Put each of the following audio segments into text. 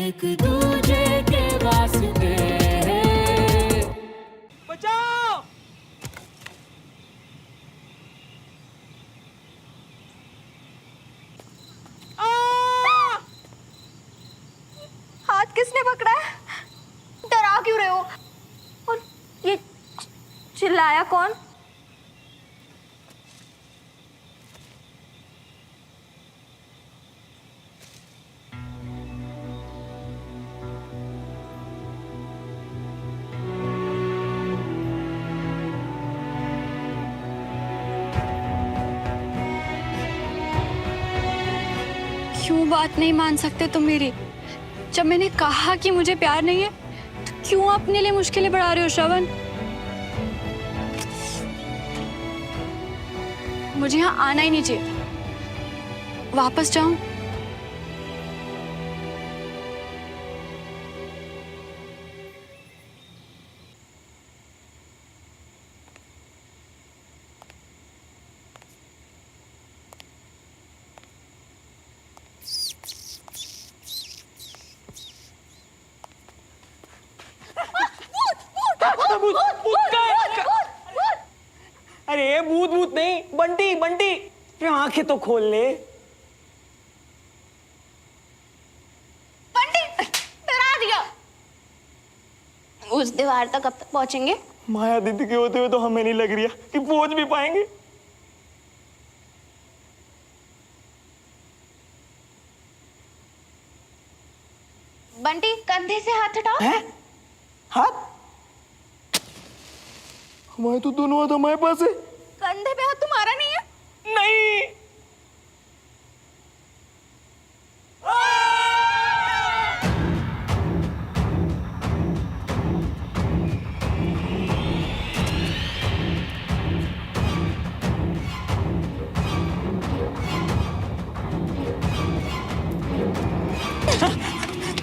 एक दूजे के वास्ते। बचाओ! हाथ किसने पकड़ा है? डरा क्यों रहे हो? और ये चिल्लाया कौन? क्यों बात नहीं मान सकते तुम मेरी? जब मैंने कहा कि मुझे प्यार नहीं है तो क्यों अपने लिए मुश्किलें बढ़ा रहे हो श्रवण? मुझे यहाँ आना ही नहीं चाहिए। वापस जाऊं? अरे भूत भूत नहीं, बंटी बंटी, आंखें तो खोल ले। बंटी, डरा दिया। उस दीवार तक कब तक पहुंचेंगे? माया दीदी के होते हुए तो हमें नहीं लग रही है कि पहुंच भी पाएंगे। बंटी, कंधे से हाथ हटाओ। हैं? हाथ? हमारे तो दोनों हाथ हमारे पास है। कंधे पे हाथ तुम्हारा नहीं है? नहीं।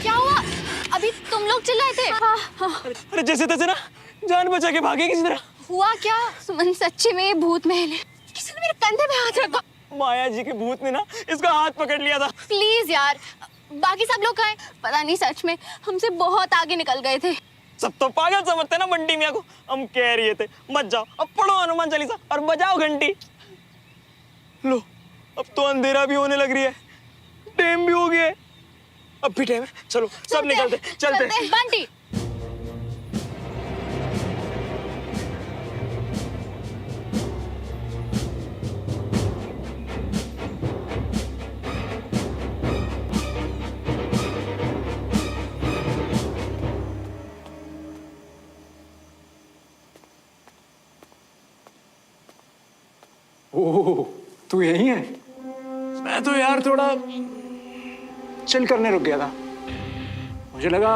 क्या हुआ? अभी तुम लोग चिल्लाए थे। अरे जैसे तैसे ना जान बचा के भागे किसी तरह। हुआ क्या? सुमन, सच्ची में ये भूत महल है। किसी ने मेरे कंधे पे हाथ रखा। माया जी के भूत ने ना इसका हाथ पकड़ लिया था। प्लीज यार, बाकी सब लोग कहाँ हैं? पता नहीं, सच में हमसे बहुत आगे निकल गए थे। सब तो पागल समझते ना बंटी मियाँ को। हम कह रहे थे मत जाओ, अब पढ़ो हनुमान चालीसा और बजाओ घंटी। लो, अब तो अंधेरा भी होने लग रही है, टाइम भी हो गया है। अब भी टाइम है, चलो सब निकलते चलते। बंटी, ओह, तू यही है? मैं तो यार थोड़ा चिल करने रुक गया था। मुझे लगा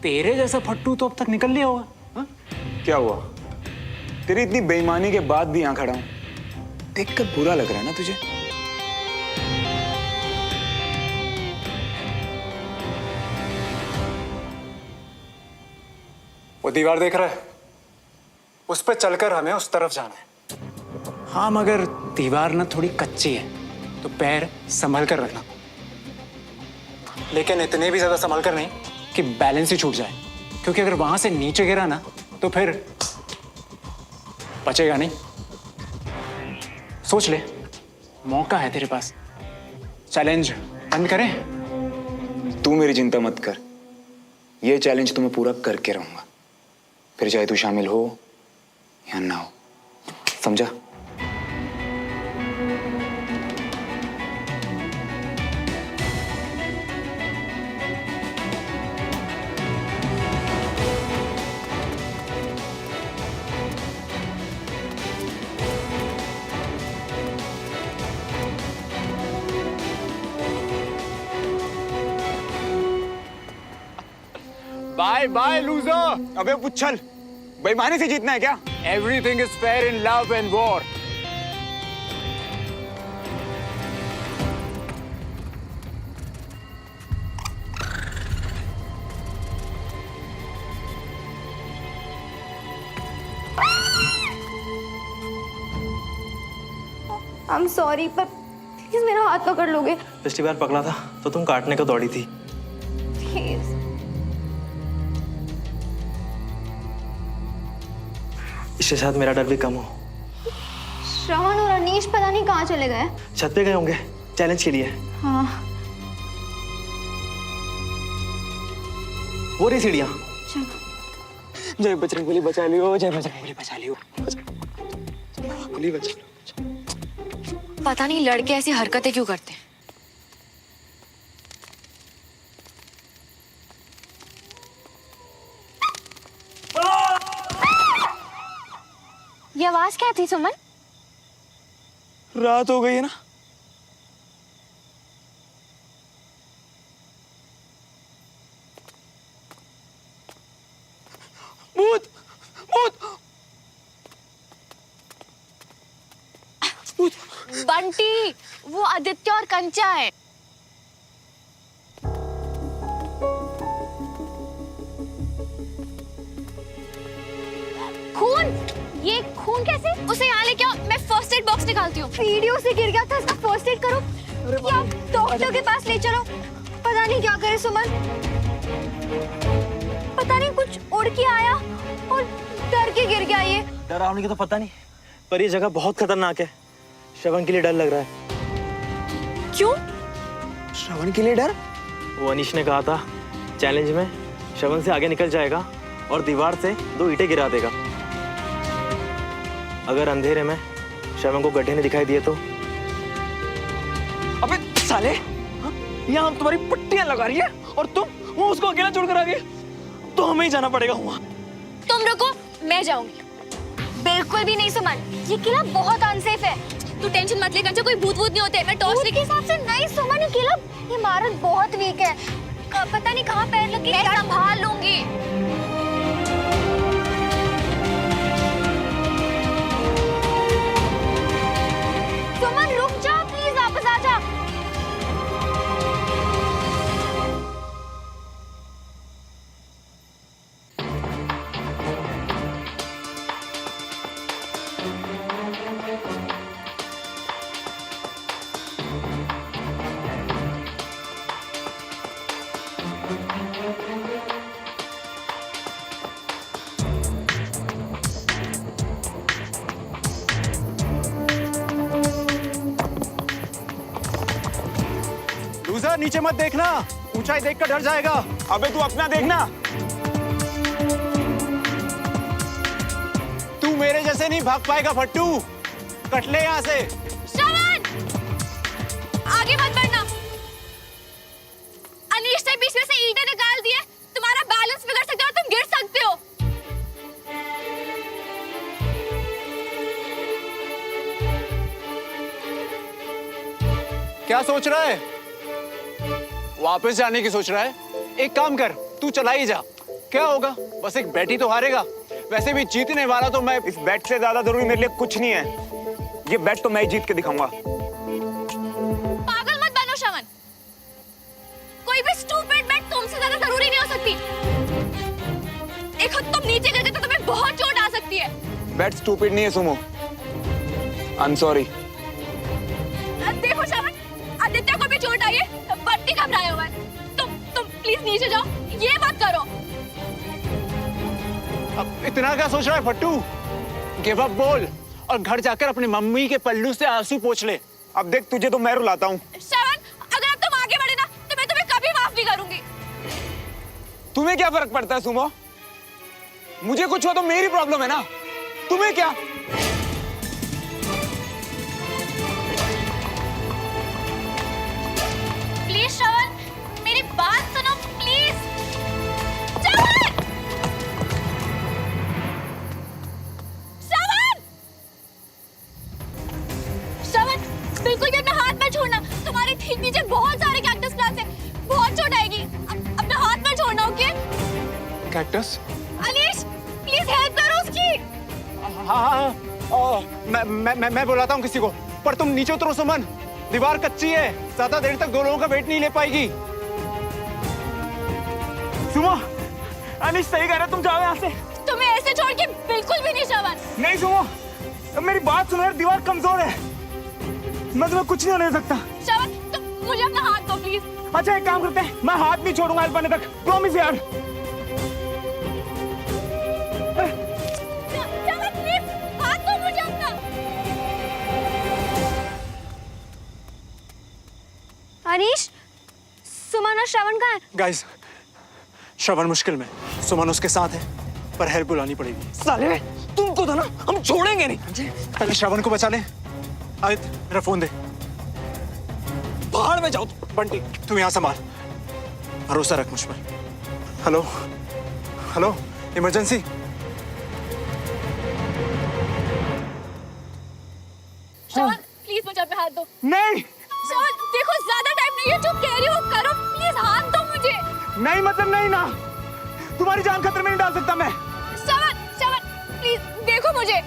तेरे जैसा फट्टू तो अब तक निकल लिया होगा। हा? क्या हुआ? तेरी इतनी बेईमानी के बाद भी यहाँ खड़ा हूं, देखकर बुरा लग रहा है ना तुझे? वो दीवार देख रहा है? उस पर चलकर हमें उस तरफ जाना है। हाँ, मगर दीवार ना थोड़ी कच्ची है तो पैर संभल कर रखना, लेकिन इतने भी ज्यादा संभल कर नहीं कि बैलेंस ही छूट जाए, क्योंकि अगर वहां से नीचे गिरा ना तो फिर बचेगा नहीं। सोच ले, मौका है तेरे पास। चैलेंज बंद करें? तू मेरी चिंता मत कर, ये चैलेंज तो मैं पूरा करके रहूंगा, फिर चाहे तू शामिल हो या ना हो, समझा? Bye bye loser. अबे पुच्छल, बेईमानी से जीतना है क्या? Everything is fair in love and war. I am sorry, पर प्लीज मेरा हाथ पकड़ लोगे? पिछली बार पकड़ा था तो तुम काटने को दौड़ी थी। प्लीज। इसके साथ मेरा डर भी कम हो। श्रवण और अनीश पता नहीं कहाँ चले गए। छत पे गए होंगे चैलेंज के लिए। हाँ वो रही सीढ़ियाँ। चलो। जय बजरंगबली बचा लियो, जय बजरंगबली बचा लियो। बजरंगबली बचा लियो। पता नहीं लड़के ऐसी हरकतें क्यों करते हैं। ये आवाज क्या थी सुमन? रात हो गई है ना। भूत भूत भूत। बंटी, वो आदित्य और कंचा है। खून? ये खून कैसे? उसे यहाँ लेके आओ, मैं फर्स्ट एड बॉक्स निकालती हूँ। वीडियो से गिर गया था, इसका फर्स्ट एड करो या डॉक्टर के पास ले चलो। पता नहीं क्या करे सुमन, पता नहीं कुछ उड़ के आया और डर के गिर गया। ये डरावनी की तो पता नहीं, पर ये जगह बहुत खतरनाक है। श्रवण के लिए डर लग रहा है। क्यों? श्रवण के लिए डर? वो अनीश ने कहा था चैलेंज में श्रवण से आगे निकल जाएगा और दीवार से 2 ईंटें गिरा देगा। अगर अंधेरे में श्रवण को गड्ढे ने दिखाई दिए तो। अबे साले, यहाँ हम तुम्हारी पट्टियां लगा रही है और तुम वो उसको अकेला छोड़कर आ गए। तो हमें ही जाना पड़ेगा वहाँ। तुम रुको, मैं जाऊंगी। बिल्कुल भी नहीं सुमन, ये किला बहुत अनसेफ है। तू टेंशन मत ले कंचा, कोई भूत नहीं होते। मैं टॉर्च के हिसाब से नहीं सुमन, ये किला, ये इमारत बहुत वीक है। पता नहीं कहाँ पैर लगे। मैं संभाल लूंगी। सुमन रुक जा प्लीज, वापस आ जा। लूजर, नीचे मत देखना, ऊंचाई देखकर डर जाएगा। अबे तू अपना देखना। तू मेरे जैसे नहीं भाग पाएगा फट्टू, कट ले यहाँ से। श्रवण, आगे मत बढ़ना। अनीश ने बीच में से ईंटें निकाल दी है, तुम्हारा बैलेंस बिगड़ सकता है और तुम गिर सकते हो। क्या सोच रहा है? वापस जाने की सोच रहा है? एक काम कर, तू चला ही जा। क्या होगा, बस एक बैट ही तो हारेगा। वैसे भी जीतने वाला तो मैं। इस बैट से ज्यादा जरूरी मेरे लिए कुछ नहीं है। ये बैट तो मैं ही जीत के दिखाऊंगा। पागल मत बनो श्रवण, कोई भी स्टूपिड बैट तुमसे ज्यादा जरूरी नहीं हो सकती। एक खुद तुम नीचे गिर गए तो तुम्हें बहुत चोट आ सकती है। बैट स्टूपिड नहीं है सुमो, आई एम सॉरी। देखो श्रवण, आदित्य को भी चोट आई है, बंटी घबराया हुआ है। तुम प्लीज नीचे जाओ, ये मत करो। अब इतना क्या सोच रहा है फट्टू? गिव अप बोल और घर जाकर अपनी मम्मी के पल्लू से आंसू पोंछ ले। अब देख, तुझे तो मैं रुलाता हूँ। श्रवण, अगर अब तुम आगे बढ़े ना तो मैं तुम्हें कभी माफ नहीं करूंगी। तुम्हें क्या फर्क पड़ता है सुमो? मुझे कुछ हो तो मेरी प्रॉब्लम है ना, तुम्हें क्या? प्लीज श्रवण, मेरी बात सुनो प्लीज। श्रवण! श्रवण! श्रवण, बिल्कुल भी अपना हाथ मत छोड़ना। तुम्हारे ठीक नीचे बहुत सारे कैक्टस प्लांट्स हैं, बहुत चोट आएगी। अपना हाथ मत छोड़ना, okay? Cactus? Anish, please help करो उसकी। हाँ, मैं बुलाता हूँ किसी को, पर तुम नीचे उतरो सुमन। दीवार कच्ची है, ज्यादा देर तक 2 लोगों का वेट नहीं ले पाएगी। सुमो, अनीश सही कह रहा है, तुम जाओ यहाँ से। तुम्हें ऐसे छोड़ के बिल्कुल भी नहीं श्रवण। नहीं सुमो, अब मेरी बात सुनो यार, दीवार कमजोर है, मैं तुम्हें कुछ नहीं होने दे सकता। श्रवण, तुम मुझे अपना हाथ दो प्लीज। अच्छा एक काम करते हैं, मैं हाथ नहीं छोड़ूंगा आज बनने तक, प्रॉमिस यार। अनीश, सुमन और श्रवण कहाँ है? गाइस, श्रवण मुश्किल में, सुमन उसके साथ है, पर हेल्प बुलानी पड़ेगी। साले तुमको था ना, हम छोड़ेंगे नहीं। पहले श्रवण को बचा ले। आदित्य, मेरा फोन दे। बाहर में जाओ। बंटी, तू यहाँ संभाल, भरोसा रख मुझ पर। Hello hello, emergency. Shravan please मुझे पे हाथ दो। नहीं श्रवण देखो ज्यादा टाइम नहीं है, जो कह रही हो करो, प्लीज हाथ दो मुझे। नहीं मतलब नहीं ना, तुम्हारी जान खतरे में नहीं डाल सकता मैं। श्रवण श्रवण प्लीज देखो मुझे,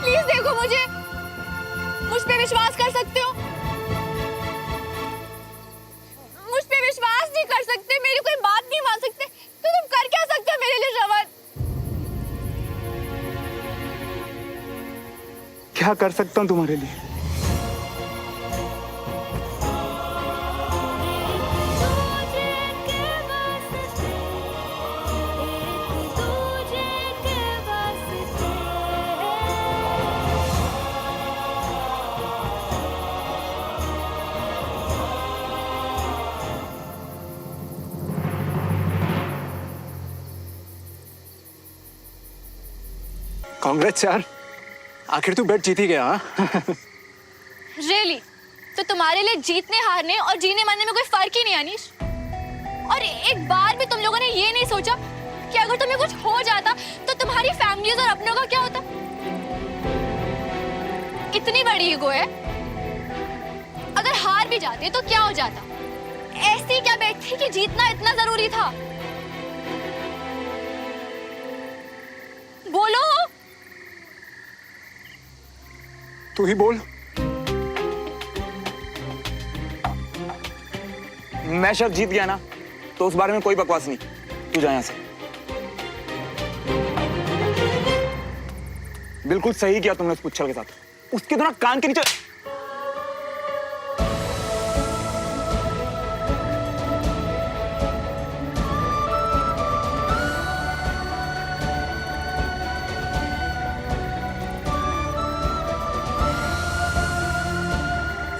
प्लीज देखो मुझे, मुझ पे विश्वास कर सकते हो? मुझ पे विश्वास नहीं कर सकते, मेरी कोई बात नहीं मान सकते, तो तुम कर क्या सकते हो मेरे लिए श्रवण? क्या कर सकता हूँ तुम्हारे लिए? कांग्रेस यार, आखिर तू बेट जीत ही गया। रियली? तो तुम्हारे लिए जीतने हारने और जीने मरने में कोई फर्क ही नहीं अनीश? और एक बार भी तुम लोगों ने ये नहीं सोचा कि अगर तुम्हें कुछ हो जाता तो तुम्हारी फैमिलीज और अपनों का क्या होता? इतनी बड़ी ईगो है, अगर हार भी जाते तो क्या हो जाता? ऐसी क्या बेट थी कि जीतना इतना जरूरी था? बोलो, तू ही बोल। मैं शर्त जीत गया ना, तो उस बारे में कोई बकवास नहीं। तू जा यहाँ से। बिल्कुल सही किया तुमने उस पुच्छर के साथ, उसके तो ना कान के नीचे।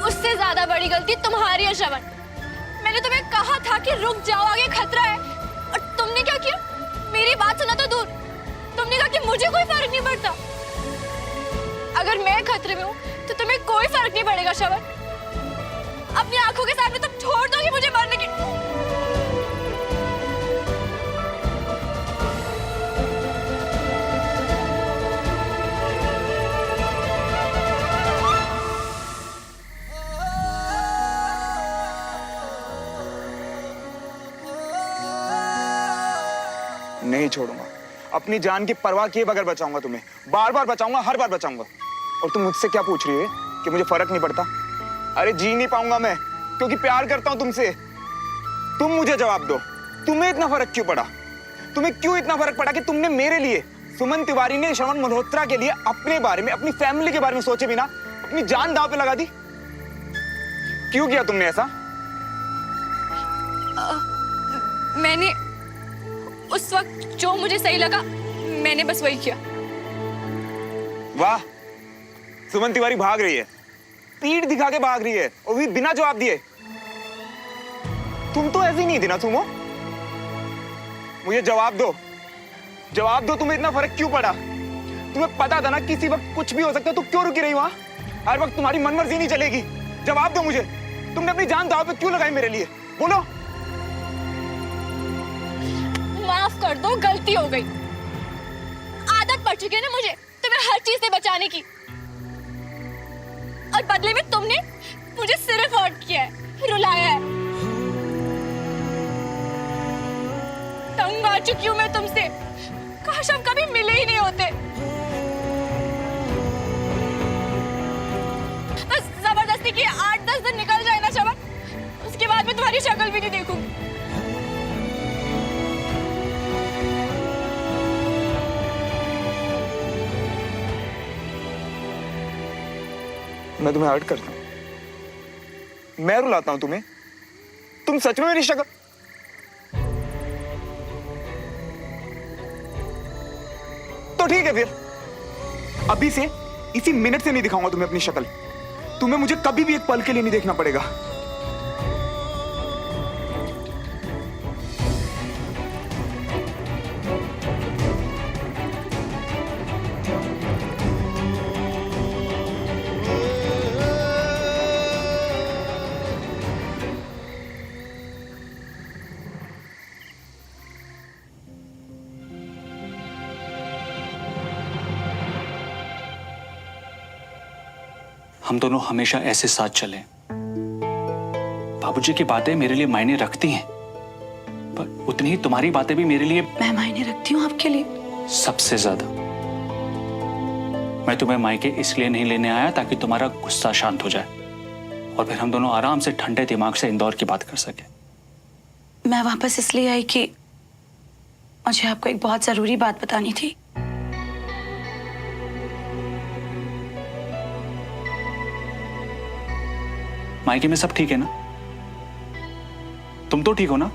उससे ज्यादा बड़ी गलती तुम्हारी है श्रवण। मैंने तुम्हें कहा था कि रुक जाओ, आगे खतरा है, और तुमने क्या किया? मेरी बात सुना तो दूर, तुमने कहा कि मुझे कोई फर्क नहीं पड़ता। अगर मैं खतरे में हूँ तो तुम्हें कोई फर्क नहीं पड़ेगा श्रवण। अपनी आंखों के सामने तुम छोड़ दो कि मुझे मारने की। नहीं छोड़ूंगा, अपनी जान की परवाह किए बगैर बचाऊंगा तुम्हें, बार बार बचाऊंगा, हर बार बचाऊंगा। और तुम मुझसे क्या पूछ रही है कि मुझे फर्क नहीं पड़ता? अरे जी नहीं पाऊंगा मैं, क्योंकि प्यार करता हूं तुमसे। तुम मुझे जवाब दो, तुम्हें इतना फर्क क्यों पड़ा? तुम्हें क्यों इतना फर्क पड़ा कि तुमने मेरे लिए, सुमन तिवारी ने श्रवण मल्होत्रा के लिए अपने बारे में, अपनी फैमिली के बारे में सोचे बिना अपनी जान दांव पे लगा दी? क्यों किया तुमने ऐसा? मैंने उस वक्त जो मुझे सही लगा, मैंने बस वही किया। वाह, सुमन तिवारी भाग रही है, पीठ दिखा के भाग रही है, और भी बिना जवाब दिए। तुम तो ऐसी नहीं थी ना सुमो। मुझे जवाब दो, जवाब दो, तुम्हें इतना फर्क क्यों पड़ा? तुम्हें पता था ना किसी वक्त कुछ भी हो सकता है, तो क्यों रुकी रही वहां? हर वक्त तुम्हारी मनमर्जी नहीं चलेगी। जवाब दो मुझे, तुमने अपनी जान दांव पे क्यों लगाई मेरे लिए? बोलो। माफ कर दो, गलती हो गई। आदत पड़ चुकी है ना मुझे तुम्हें हर चीज से बचाने की, और बदले में तुमने मुझे सिर्फ हर्ट किया है, रुलाया है। तंग आ चुकी हूं मैं तुमसे, काश हम कभी मिले ही नहीं होते। बस जबरदस्ती की 8-10 दिन निकल जाए ना श्रवण, उसके बाद मैं तुम्हारी शक्ल भी नहीं देखूंगी। मैं तुम्हें हर्ट करता हूं? मैं रुलाता हूं तुम्हें? तुम सच में मेरी शक्ल तो ठीक है फिर, अभी से इसी मिनट से नहीं दिखाऊंगा तुम्हें अपनी शक्ल। तुम्हें मुझे कभी भी एक पल के लिए नहीं देखना पड़ेगा। हम दोनों हमेशा ऐसे साथ चले। बाबूजी की बातें मेरे लिए मायने रखती हैं, पर उतनी ही तुम्हारी बातें भी मेरे लिए मैं मायने रखती हूँ आपके लिए। सबसे ज्यादा। मैं तुम्हें मायके इसलिए नहीं लेने आया ताकि तुम्हारा गुस्सा शांत हो जाए और फिर हम दोनों आराम से ठंडे दिमाग से इंदौर की बात कर सके। मैं वापस इसलिए आई कि मुझे आपको एक बहुत जरूरी बात बतानी थी। मायके में सब ठीक है ना? तुम तो ठीक हो ना?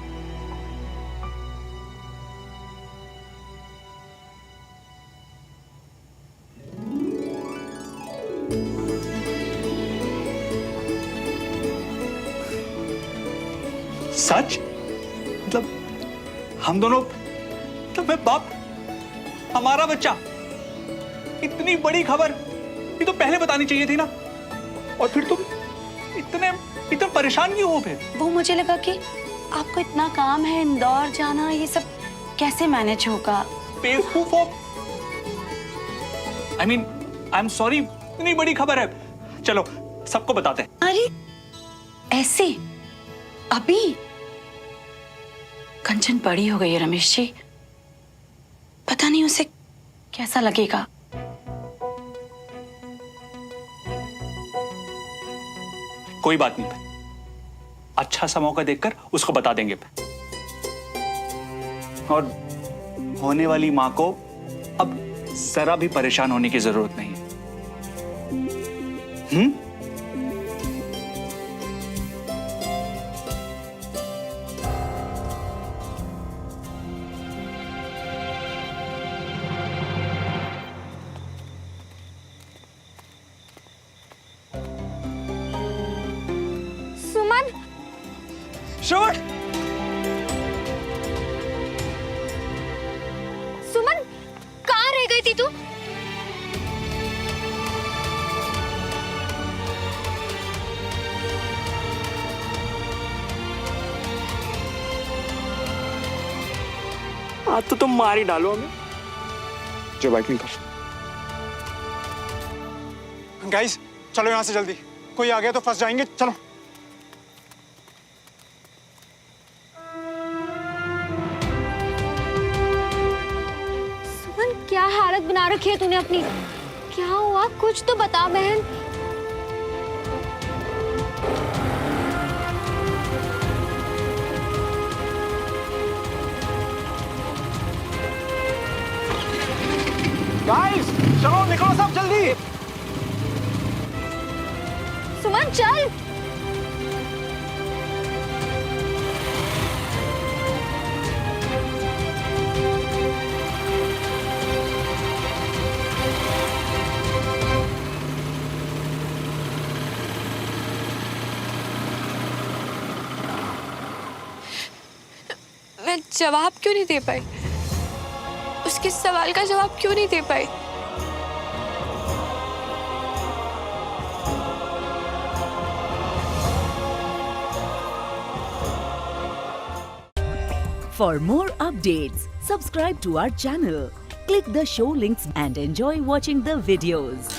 सच? मतलब हम दोनों, मतलब मैं बाप, हमारा बच्चा, इतनी बड़ी खबर ये तो पहले बतानी चाहिए थी ना। और फिर तुम इतने परेशान क्यों हो फिर? वो मुझे लगा कि आपको इतना काम है, इंदौर जाना, ये सब कैसे मैनेज होगा। बेवकूफ हो। आई एम सॉरी, इतनी बड़ी खबर है, चलो सबको बताते हैं। अरे ऐसे अभी? कंचन बड़ी हो गई है रमेश जी, पता नहीं उसे कैसा लगेगा। कोई बात नहीं, अच्छा सा मौका देखकर उसको बता देंगे। और होने वाली मां को अब जरा भी परेशान होने की जरूरत नहीं है। सुमन, श्रवण, सुमन, कहाँ रह गई थी तू? आज तो तुम मार ही डालो हमें। जो बाइक निकाल। गाइस चलो यहां से जल्दी, कोई आ गया तो फंस जाएंगे। चलो। सुमन, क्या हालत बना रखी है तूने अपनी? क्या हुआ? कुछ तो बता बहन। गाइस चलो निकलो सब जल्दी। सुमन चल। मैं जवाब क्यों नहीं दे पाई? उसके सवाल का जवाब क्यों नहीं दे पाई? For more updates, subscribe to our channel, click the show links and enjoy watching the videos.